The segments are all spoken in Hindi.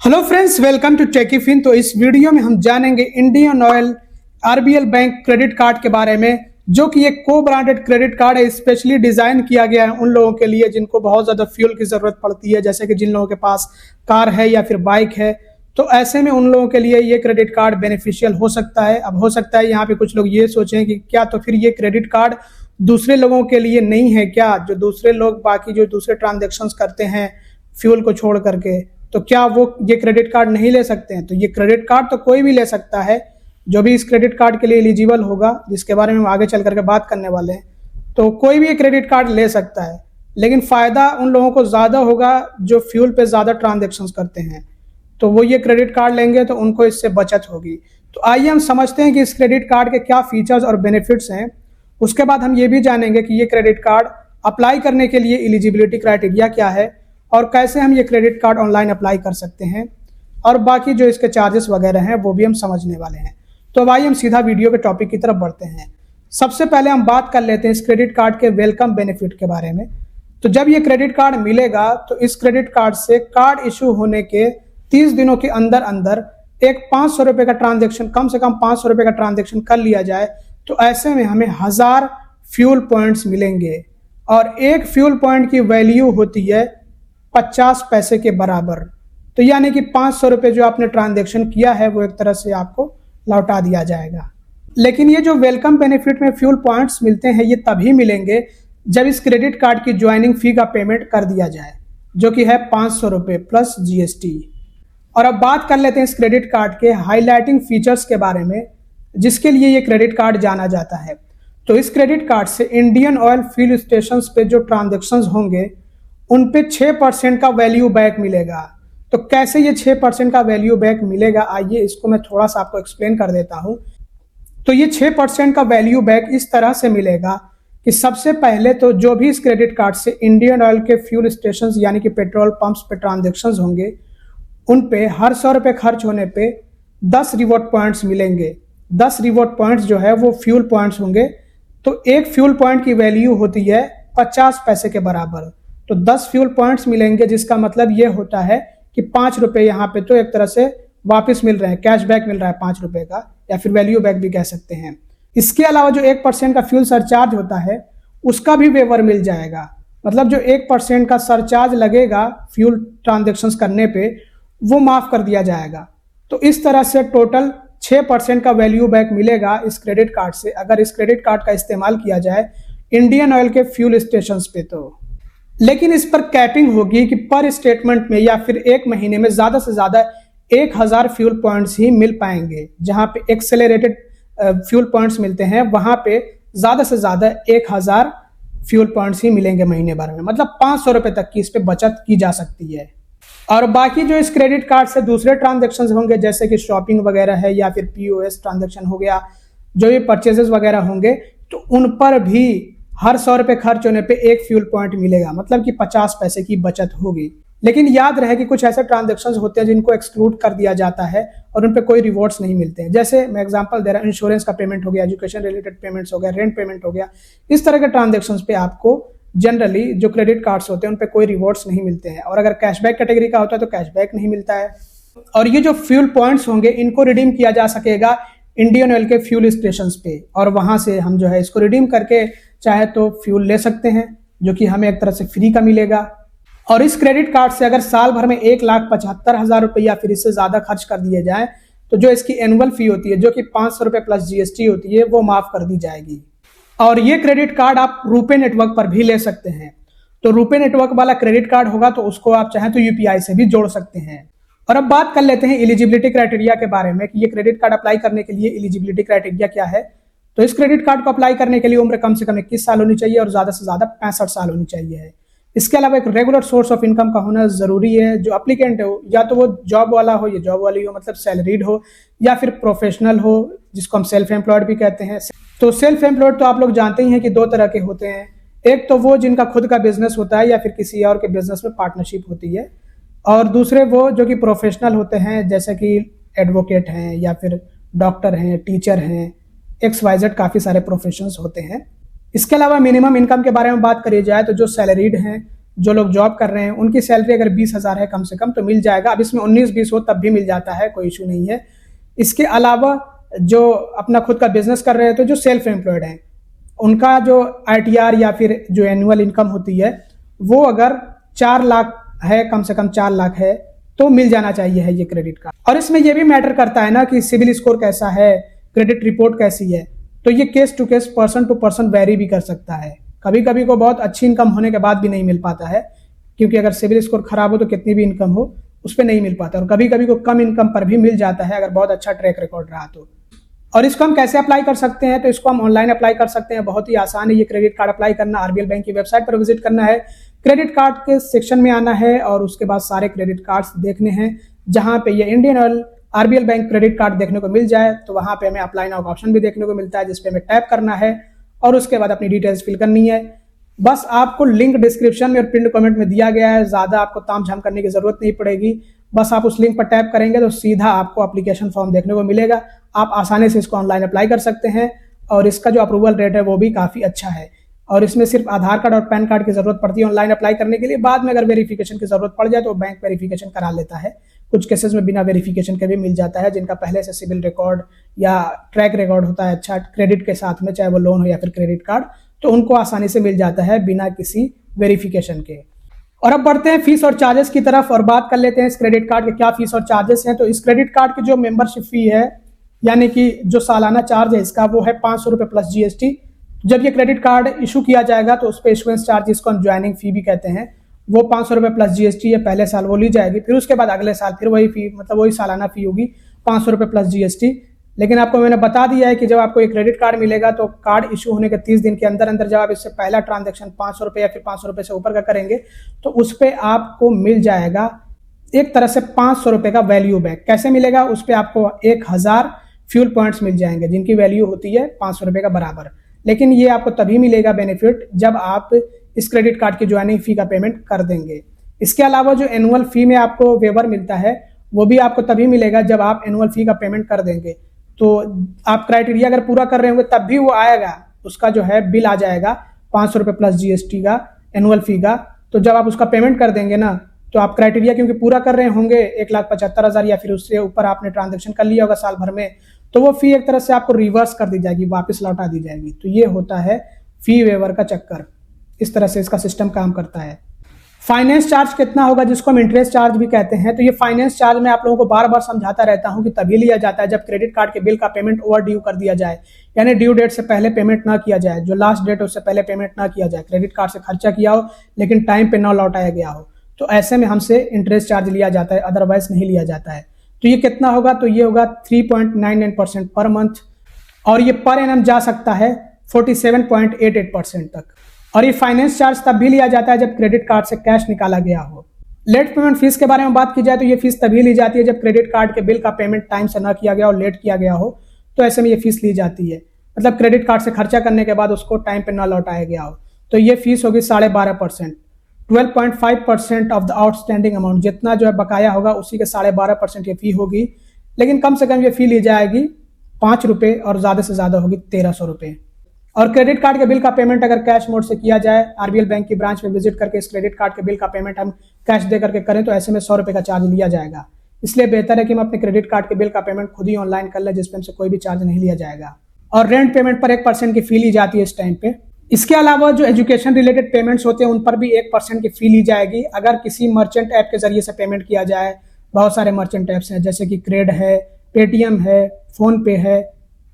Hello friends, welcome to Techyfin. तो इस वीडियो में हम जानेंगे Indian Oil RBL bank credit card के बारे में, जो कि एक को ब्रांडेड क्रेडिट कार्ड है। स्पेशली डिजाइन किया गया है उन लोगों के लिए जिनको बहुत ज्यादा फ्यूल की जरूरत पड़ती है, जैसे कि जिन लोगों के पास कार है या फिर बाइक है। तो ऐसे में उन लोगों के लिए ये क्रेडिट कार्ड बेनिफिशियल हो सकता है। अब हो सकता है यहाँ पे कुछ लोग ये सोचें कि क्या तो फिर ये क्रेडिट कार्ड दूसरे लोगों के लिए नहीं है क्या, जो दूसरे लोग बाकी जो दूसरे ट्रांजेक्शन करते हैं फ्यूल को छोड़ करके, तो क्या वो ये क्रेडिट कार्ड नहीं ले सकते हैं? तो ये क्रेडिट कार्ड तो कोई भी ले सकता है जो भी इस क्रेडिट कार्ड के लिए एलिजिबल होगा, जिसके बारे में हम आगे चल करके बात करने वाले हैं। तो कोई भी ये क्रेडिट कार्ड ले सकता है, लेकिन फायदा उन लोगों को ज्यादा होगा जो फ्यूल पे ज्यादा ट्रांजेक्शन करते हैं। तो वो ये क्रेडिट कार्ड लेंगे तो उनको इससे बचत होगी। तो आइए हम समझते हैं कि इस क्रेडिट कार्ड के क्या फीचर्स और बेनिफिट्स हैं। उसके बाद हम ये भी जानेंगे कि ये क्रेडिट कार्ड अप्लाई करने के लिए एलिजिबिलिटी क्राइटेरिया क्या है और कैसे हम ये क्रेडिट कार्ड ऑनलाइन अप्लाई कर सकते हैं, और बाकी जो इसके चार्जेस वगैरह हैं वो भी हम समझने वाले हैं। तो अब आइए हम सीधा वीडियो के टॉपिक की तरफ बढ़ते हैं। सबसे पहले हम बात कर लेते हैं इस क्रेडिट कार्ड के वेलकम बेनिफिट के बारे में। तो जब ये क्रेडिट कार्ड मिलेगा तो इस क्रेडिट कार्ड से कार्ड इशू होने के 30 दिनों के अंदर अंदर एक 500 रुपए का ट्रांजेक्शन, कम से कम 500 रुपए का ट्रांजेक्शन कर लिया जाए तो ऐसे में हमें 1000 फ्यूल पॉइंट्स मिलेंगे, और एक फ्यूल पॉइंट की वैल्यू होती है 50 पैसे के बराबर। तो यानी कि 500 रुपए जो आपने ट्रांजेक्शन किया है वो एक तरह से आपको लौटा दिया जाएगा। लेकिन ये जो वेलकम बेनिफिट में फ्यूल पॉइंट्स मिलते हैं ये तभी मिलेंगे जब इस क्रेडिट कार्ड की ज्वाइनिंग फी का पेमेंट कर दिया जाए, जो कि है 500 रुपए प्लस जीएसटी। और अब बात कर लेते हैं इस क्रेडिट कार्ड के हाईलाइटिंग फीचर्स के बारे में, जिसके लिए ये क्रेडिट कार्ड जाना जाता है। तो इस क्रेडिट कार्ड से इंडियन ऑयल फ्यूल स्टेशन पे जो ट्रांजेक्शन होंगे उन पे 6% का वैल्यू बैक मिलेगा। तो कैसे ये 6% का वैल्यू बैक मिलेगा, आइए इसको मैं थोड़ा सा आपको एक्सप्लेन कर देता हूं। तो ये 6% का वैल्यू बैक इस तरह से मिलेगा कि सबसे पहले तो जो भी इस क्रेडिट कार्ड से इंडियन ऑयल के फ्यूल स्टेशन यानी कि पेट्रोल पंप्स पे ट्रांजेक्शन होंगे उन पे हर 100 रुपए खर्च होने पे 10 रिवॉर्ड पॉइंट्स मिलेंगे। 10 रिवॉर्ड पॉइंट्स जो है वो फ्यूल पॉइंट्स होंगे। तो एक फ्यूल पॉइंट की वैल्यू होती है 50 पैसे के बराबर। तो 10 फ्यूल पॉइंट्स मिलेंगे, जिसका मतलब ये होता है कि 5 रुपए यहाँ पे तो एक तरह से वापस मिल रहे हैं, कैशबैक मिल रहा है 5 रुपए का, या फिर वैल्यू बैक भी कह सकते हैं। इसके अलावा जो 1% का फ्यूल सरचार्ज होता है उसका भी वेवर मिल जाएगा। मतलब जो 1% का सरचार्ज लगेगा फ्यूल ट्रांजेक्शन करने पे वो माफ कर दिया जाएगा। तो इस तरह से टोटल 6% का वैल्यू बैक मिलेगा इस क्रेडिट कार्ड से, अगर इस क्रेडिट कार्ड का इस्तेमाल किया जाए इंडियन ऑयल के फ्यूल स्टेशन पे। तो लेकिन इस पर कैपिंग होगी कि पर स्टेटमेंट में या फिर एक महीने में ज्यादा से ज्यादा 1000 फ्यूल पॉइंट्स ही मिल पाएंगे। जहां पे एक्सेलरेटेड फ्यूल पॉइंट्स मिलते हैं वहां पे ज्यादा से ज्यादा 1000 फ्यूल पॉइंट्स ही मिलेंगे महीने भर में। मतलब 500 रुपए तक की इस पे बचत की जा सकती है। और बाकी जो इस क्रेडिट कार्ड से दूसरे ट्रांजेक्शन होंगे, जैसे कि शॉपिंग वगैरह है या फिर पीओएस ट्रांजेक्शन हो गया, जो भी परचेजेस वगैरह होंगे, तो उन पर भी हर 100 रुपए खर्च होने पे एक फ्यूल पॉइंट मिलेगा, मतलब कि 50 पैसे की बचत होगी। लेकिन याद रहे कि कुछ ऐसे ट्रांजेक्शन होते हैं जिनको एक्सक्लूड कर दिया जाता है और उन पे कोई रिवॉर्ड्स नहीं मिलते हैं। जैसे मैं एग्जांपल दे रहा हूं, इंश्योरेंस का पेमेंट हो गया, एजुकेशन रिलेटेड पेमेंट्स हो गया, रेंट पेमेंट हो गया। इस तरह के ट्रांजेक्शन पे आपको जनरली जो क्रेडिट कार्ड्स होते हैं उन पे कोई रिवॉर्ड्स नहीं मिलते हैं। और अगर कैशबैक कैटेगरी का होता है तो कैशबैक नहीं मिलता है। और ये जो फ्यूल पॉइंट्स होंगे इनको रिडीम किया जा सकेगा इंडियन ऑयल के फ्यूल स्टेशन पे, और वहां से हम जो है इसको रिडीम करके चाहे तो फ्यूल ले सकते हैं, जो कि हमें एक तरह से फ्री का मिलेगा। और इस क्रेडिट कार्ड से अगर साल भर में 1,75,000 रुपए या फिर इससे ज्यादा खर्च कर दिए जाए तो जो इसकी एनुअल फी होती है, जो कि 500 रुपए प्लस जीएसटी होती है, वो माफ कर दी जाएगी। और ये क्रेडिट कार्ड आप रुपे नेटवर्क पर भी ले सकते हैं। तो रुपे नेटवर्क वाला क्रेडिट कार्ड होगा तो उसको आप चाहें तो यूपीआई से भी जोड़ सकते हैं। और अब बात कर लेते हैं एलिजिबिलिटी क्राइटेरिया के बारे में कि ये क्रेडिट कार्ड अप्लाई करने के लिए एलिजिबिलिटी क्राइटेरिया क्या है। तो इस क्रेडिट कार्ड को अप्लाई करने के लिए उम्र कम से कम 21 साल होनी चाहिए और ज्यादा से ज्यादा 65 साल होनी चाहिए। इसके अलावा एक रेगुलर सोर्स ऑफ इनकम का होना जरूरी है। जो अप्लीकेंट हो या तो वो जॉब वाला हो या जॉब वाली हो, मतलब सैलरीड हो, या फिर प्रोफेशनल हो, जिसको हम सेल्फ एम्प्लॉयड भी कहते हैं। तो सेल्फ एम्प्लॉयड तो आप लोग जानते ही हैं कि 2 तरह के होते हैं। एक तो वो जिनका खुद का बिजनेस होता है या फिर किसी और के बिजनेस में पार्टनरशिप होती है, और दूसरे वो जो कि प्रोफेशनल होते हैं, जैसे कि एडवोकेट हैं या फिर डॉक्टर हैं, टीचर हैं, XYZ काफी सारे प्रोफेशंस होते हैं। इसके अलावा मिनिमम इनकम के बारे में बात करी जाए तो जो सैलरीड हैं जो लोग जॉब कर रहे हैं उनकी सैलरी अगर 20,000 है कम से कम तो मिल जाएगा। अब इसमें 19-20 हो तब भी मिल जाता है, कोई इशू नहीं है। इसके अलावा जो अपना खुद का बिजनेस कर रहे हैं तो जो सेल्फ एम्प्लॉयड हैं उनका जो ITR या फिर जो एनुअल इनकम होती है वो अगर 4 लाख है, कम से कम 4 लाख है तो मिल जाना चाहिए है ये क्रेडिट कार्ड। और इसमें ये भी मैटर करता है ना कि सिविल स्कोर कैसा है, क्रेडिट रिपोर्ट कैसी है, तो ये case to case, person to person vary भी कर सकता है। कभी कभी को बहुत अच्छी इनकम होने के बाद भी नहीं मिल पाता है, क्योंकि अगर सिविल स्कोर खराब हो तो कितनी भी इनकम हो उस पर नहीं मिल पाता, और कभी कभी को कम इनकम पर भी मिल जाता है अगर बहुत अच्छा ट्रैक रिकॉर्ड रहा तो। और इसको हम कैसे अप्लाई कर सकते हैं, तो इसको हम ऑनलाइन अप्लाई कर सकते हैं, बहुत ही आसान है ये क्रेडिट कार्ड अप्लाई करना। RBL बैंक की वेबसाइट पर विजिट करना है, क्रेडिट कार्ड के सेक्शन में आना है और उसके बाद सारे क्रेडिट कार्ड्स देखने हैं। जहां पे ये Indian oil RBL bank credit card देखने को मिल जाए तो वहां पे हमें अप्लाई नाउ का ऑप्शन भी देखने को मिलता है, जिसपे हमें टैप करना है और उसके बाद अपनी डिटेल्स फिल करनी है। बस आपको लिंक डिस्क्रिप्शन में और पिन कमेंट में दिया गया है, ज्यादा आपको तामझाम करने की जरूरत नहीं पड़ेगी। बस आप उस लिंक पर टैप करेंगे तो सीधा आपको एप्लीकेशन फॉर्म देखने को मिलेगा। आप आसानी से इसको ऑनलाइन अप्लाई कर सकते हैं और इसका जो अप्रूवल रेट है वो भी काफी अच्छा है। और इसमें सिर्फ आधार कार्ड और पैन कार्ड की जरूरत पड़ती है ऑनलाइन अप्लाई करने के लिए। बाद में अगर वेरिफिकेशन की जरूरत पड़ जाए तो बैंक वेरिफिकेशन करा लेता है। कुछ केसेस में बिना वेरिफिकेशन के भी मिल जाता है, जिनका पहले से सिविल रिकॉर्ड या ट्रैक रिकॉर्ड होता है अच्छा क्रेडिट के साथ में, चाहे वो लोन हो या फिर क्रेडिट कार्ड, तो उनको आसानी से मिल जाता है बिना किसी वेरिफिकेशन के। और अब बढ़ते हैं फीस और चार्जेस की तरफ और बात कर लेते हैं इस क्रेडिट कार्ड के क्या फीस और चार्जेस हैं। तो इस क्रेडिट कार्ड की जो मेंबरशिप फी है, यानी कि जो सालाना चार्ज है इसका, वो है 500 रुपये प्लस GST। जब ये क्रेडिट कार्ड इशू किया जाएगा तो उस पर इशुएंस चार्ज, जिसको हम ज्वाइनिंग फी भी कहते हैं, वो 500 रुपये प्लस GST है, पहले साल वो ली जाएगी। फिर उसके बाद अगले साल फिर वही फी, मतलब वही सालाना फी होगी 500 रुपये प्लस GST। लेकिन आपको मैंने बता दिया है कि जब आपको एक क्रेडिट कार्ड मिलेगा तो कार्ड इशू होने के 30 दिन के अंदर अंदर जब आप इससे पहला ट्रांजेक्शन 500 रुपये या फिर 500 रुपये से ऊपर का करेंगे तो उस पर आपको मिल जाएगा एक तरह से 500 रुपये का वैल्यू बैक। कैसे मिलेगा, उस पर आपको 1000 फ्यूल पॉइंट्स मिल जाएंगे, जिनकी वैल्यू होती है 500 रुपये का बराबर। लेकिन ये आपको तभी मिलेगा बेनिफिट जब आप इस क्रेडिट कार्ड की ज्वाइनिंग फी का पेमेंट कर देंगे। इसके अलावा जो एनुअल फी में आपको वेवर मिलता है वो भी आपको तभी मिलेगा जब आप एनुअल फी का पेमेंट कर देंगे। तो आप क्राइटेरिया अगर पूरा कर रहे होंगे तब भी वो आएगा, उसका जो है बिल आ जाएगा 500 रुपये प्लस GST का, एनुअल फी का। तो जब आप उसका पेमेंट कर देंगे ना, तो आप क्राइटेरिया क्योंकि पूरा कर रहे होंगे 1,75,000 या फिर उससे ऊपर आपने ट्रांजेक्शन कर लिया होगा साल भर में, तो वो फी एक तरह से आपको रिवर्स कर दी जाएगी, वापस लौटा दी जाएगी। तो ये होता है फी वेवर का चक्कर, इस तरह से इसका सिस्टम काम करता है। फाइनेंस चार्ज कितना होगा, जिसको हम इंटरेस्ट चार्ज भी कहते हैं, तो ये फाइनेंस चार्ज मैं आप लोगों को बार बार समझाता रहता हूं कि तभी लिया जाता है जब क्रेडिट कार्ड के बिल का पेमेंट ओवर ड्यू कर दिया जाए, यानी ड्यू डेट से पहले पेमेंट ना किया जाए, जो लास्ट डेट है उससे पहले पेमेंट ना किया जाए। क्रेडिट कार्ड से खर्चा किया हो लेकिन टाइम पे ना लौटाया गया हो, तो ऐसे में हमसे इंटरेस्ट चार्ज लिया जाता है, अदरवाइज नहीं लिया जाता है। तो ये कितना होगा, तो ये होगा 3.99% पर मंथ, और ये पर एनम जा सकता है 47.88% तक। और ये फाइनेंस चार्ज तब भी लिया जाता है जब क्रेडिट कार्ड से कैश निकाला गया हो। लेट पेमेंट फीस के बारे में बात की जाए तो ये फीस तभी ली जाती है जब क्रेडिट कार्ड के बिल का पेमेंट टाइम से ना किया गया और लेट किया गया हो, तो ऐसे में ये फीस ली जाती है। मतलब क्रेडिट कार्ड से खर्चा करने के बाद उसको टाइम पे ना लौटाया गया हो, तो ये फीस होगी 12.5%। 12.5% ऑफ द आउटस्टैंडिंग अमाउंट, जितना जो है बकाया होगा उसी के 12.5% ये फी होगी। लेकिन कम से कम ये फी ली जाएगी 5 रुपये और ज्यादा से ज्यादा होगी 1300 रुपये। और क्रेडिट कार्ड के बिल का पेमेंट अगर कैश मोड से किया जाए, RBL बैंक की ब्रांच में विजिट करके इस क्रेडिट कार्ड के बिल का पेमेंट हम कैश दे करके करें, तो ऐसे में 100 रुपये का चार्ज लिया जाएगा। इसलिए बेहतर है कि हम अपने क्रेडिट कार्ड के बिल का पेमेंट खुद ही ऑनलाइन कर लें, जिसपे हमसे कोई भी चार्ज नहीं लिया जाएगा। और रेंट पेमेंट पर 1% की फी ली जाती है इस टाइम पे। इसके अलावा जो एजुकेशन रिलेटेड पेमेंट्स होते हैं उन पर भी 1% की फी ली जाएगी अगर किसी मर्चेंट ऐप के जरिए से पेमेंट किया जाए। बहुत सारे मर्चेंट ऐप्स हैं, जैसे कि क्रेड है, पेटीएम है, फोन पे है,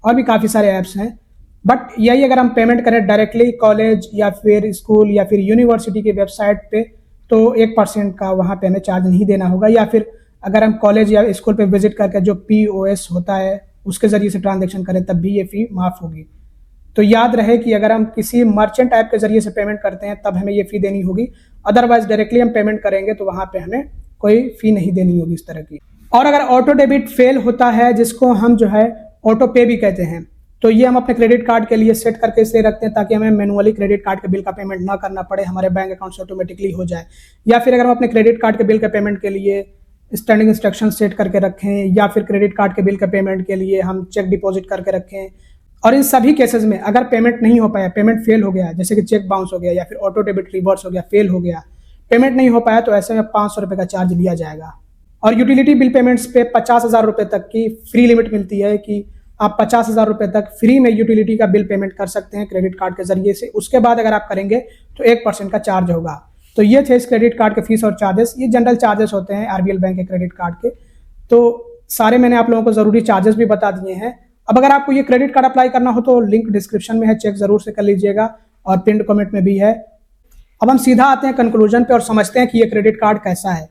और भी काफ़ी सारे ऐप्स हैं। बट यही अगर हम पेमेंट करें डायरेक्टली कॉलेज या फिर स्कूल या फिर यूनिवर्सिटी की वेबसाइट पे, तो 1% का वहाँ पे हमें चार्ज नहीं देना होगा। या फिर अगर हम कॉलेज या स्कूल पे विजिट करके जो POS होता है उसके जरिए से ट्रांजेक्शन करें तब भी ये फी माफ़ होगी। तो याद रहे कि अगर हम किसी मर्चेंट ऐप के जरिए से पेमेंट करते हैं तब हमें ये फी देनी होगी, अदरवाइज डायरेक्टली हम पेमेंट करेंगे तो वहाँ पे हमें कोई फी नहीं देनी होगी इस तरह की। और अगर ऑटो डेबिट फेल होता है, जिसको हम जो है ऑटो पे भी कहते हैं, तो ये हम अपने क्रेडिट कार्ड के लिए सेट करके इसलिए रखते हैं ताकि हमें मैनुअली क्रेडिट कार्ड के बिल का पेमेंट ना करना पड़े, हमारे बैंक अकाउंट से ऑटोमेटिकली हो जाए। या फिर अगर हम अपने क्रेडिट कार्ड के बिल के पेमेंट के लिए स्टैंडिंग इंस्ट्रक्शन सेट करके रखें, या फिर क्रेडिट कार्ड के बिल के पेमेंट के लिए हम चेक डिपॉजिट करके रखें। और इन सभी केसेस में अगर पेमेंट नहीं हो पाया, पेमेंट फेल हो गया, जैसे कि चेक बाउंस हो गया या फिर ऑटो डेबिट रिवर्स हो गया, फेल हो गया, पेमेंट नहीं हो पाया तो ऐसे में 500 रुपये का चार्ज लिया जाएगा। और यूटिलिटी बिल पेमेंट्स पे 50,000 रुपये तक की फ्री लिमिट मिलती है कि आप 50,000 रुपये तक फ्री में यूटिलिटी का बिल पेमेंट कर सकते हैं क्रेडिट कार्ड के जरिए से। उसके बाद अगर आप करेंगे तो 1% का चार्ज होगा। तो ये थे इस क्रेडिट कार्ड के फीस और चार्जेस। ये जनरल चार्जेस होते हैं आरबीएल बैंक के क्रेडिट कार्ड के। तो सारे मैंने आप लोगों को जरूरी चार्जेस भी बता दिए हैं। अब अगर आपको ये क्रेडिट कार्ड अप्लाई करना हो तो लिंक डिस्क्रिप्शन में है, चेक जरूर से कर लीजिएगा और पिन कमेंट में भी है। अब हम सीधा आते हैं कंक्लूजन पे और समझते हैं कि ये क्रेडिट कार्ड कैसा है।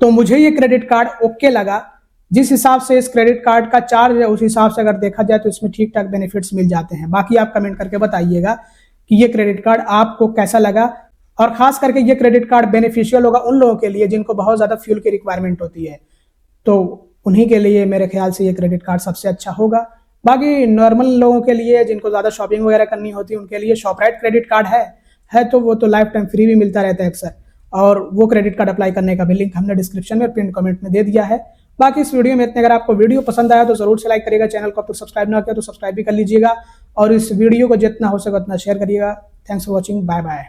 तो मुझे ये क्रेडिट कार्ड ओके लगा। जिस हिसाब से इस क्रेडिट कार्ड का चार्ज है उस हिसाब से अगर देखा जाए तो इसमें ठीक ठाक बेनिफिट्स मिल जाते हैं। बाकी आप कमेंट करके बताइएगा कि ये क्रेडिट कार्ड आपको कैसा लगा, और खास करके ये क्रेडिट कार्ड बेनिफिशियल होगा उन लोगों के लिए जिनको बहुत ज्यादा फ्यूल की रिक्वायरमेंट होती है, तो उन्हीं के लिए मेरे ख्याल से ये क्रेडिट कार्ड सबसे अच्छा होगा। बाकी नॉर्मल लोगों के लिए जिनको ज्यादा शॉपिंग वगैरह करनी होती है उनके लिए शॉपराइट क्रेडिट कार्ड है तो वो तो लाइफ टाइम फ्री भी मिलता रहता है अक्सर, और वो क्रेडिट कार्ड अप्लाई करने का भी लिंक हमने डिस्क्रिप्शन में और पिन कमेंट में दे दिया है। बाकी इस वीडियो में इतने। अगर आपको वीडियो पसंद आया तो जरूर से लाइक करिएगा, चैनल को अब तक सब्सक्राइब ना किया तो सब्सक्राइब भी कर लीजिएगा, और इस वीडियो को जितना हो सके उतना शेयर करिएगा। Thanks for watching, bye bye.